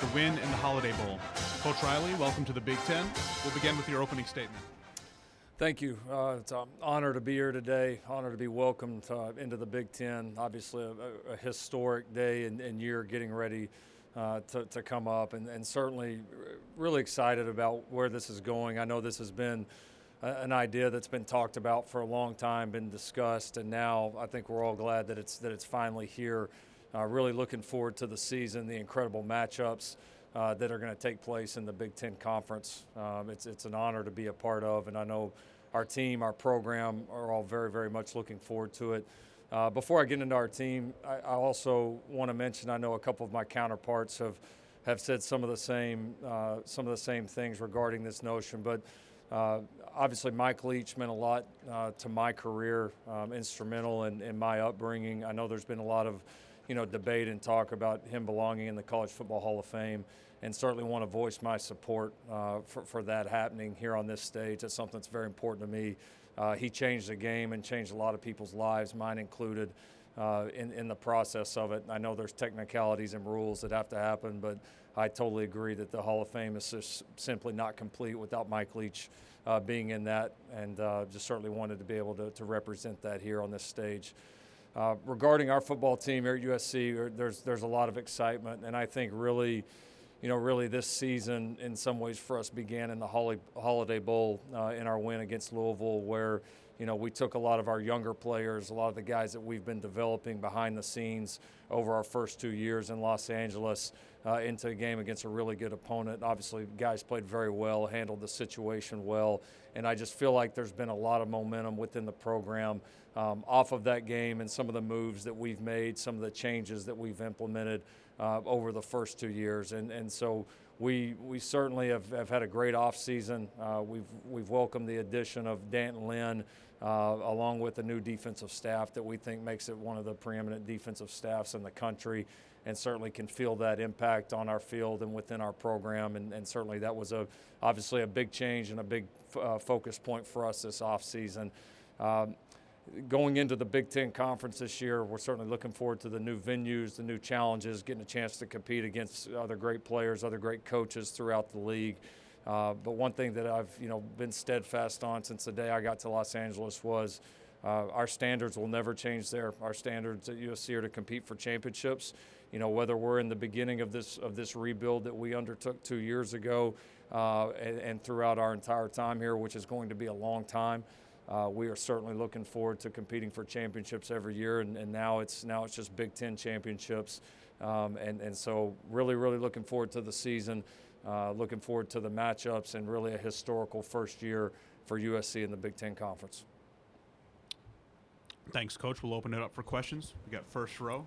The win in the Holiday Bowl. Coach Riley, welcome to the Big Ten. We'll begin with your opening statement. Thank you. It's an honor to be here today, honor to be welcomed into the Big Ten. Obviously a historic day and year getting ready to come up, and certainly really excited about where this is going. I know this has been an idea that's been talked about for a long time, been discussed, and now I think we're all glad that it's finally here. Really looking forward to the season, the incredible matchups that are going to take place in the Big Ten Conference. It's an honor to be a part of, and I know our team, our program are all very, very much looking forward to it. Before I get into our team, I also want to mention, I know a couple of my counterparts have said some of the same things regarding this notion, but obviously Mike Leach meant a lot to my career, instrumental in my upbringing. I know there's been a lot of debate and talk about him belonging in the College Football Hall of Fame, and certainly want to voice my support for that happening here on this stage. That's something that's very important to me. He changed the game and changed a lot of people's lives, mine included, in the process of it. I know there's technicalities and rules that have to happen, but I totally agree that the Hall of Fame is just simply not complete without Mike Leach being in that, and just certainly wanted to be able to represent that here on this stage. Regarding our football team here at USC, there's a lot of excitement, and I think really this season in some ways for us began in the Holiday Bowl in our win against Louisville, where we took a lot of our younger players, a lot of the guys that we've been developing behind the scenes over our first 2 years in Los Angeles into a game against a really good opponent. Obviously, guys played very well, handled the situation well, and I just feel like there's been a lot of momentum within the program off of that game and some of the moves that we've made, some of the changes that we've implemented over the first 2 years. And so we certainly have had a great offseason. We've welcomed the addition of Danton Lynn along with the new defensive staff that we think makes it one of the preeminent defensive staffs in the country, and certainly can feel that impact on our field and within our program. And certainly that was obviously a big change and a big focus point for us this offseason. Going into the Big Ten Conference this year, we're certainly looking forward to the new venues, the new challenges, getting a chance to compete against other great players, other great coaches throughout the league. But one thing that I've been steadfast on since the day I got to Los Angeles was our standards will never change there. Our standards at USC are to compete for championships. Whether we're in the beginning of this rebuild that we undertook 2 years ago and throughout our entire time here, which is going to be a long time. We are certainly looking forward to competing for championships every year, and now it's just Big Ten championships, and so really looking forward to the season, looking forward to the matchups, and really a historical first year for USC in the Big Ten Conference. Thanks, Coach. We'll open it up for questions. We got first row.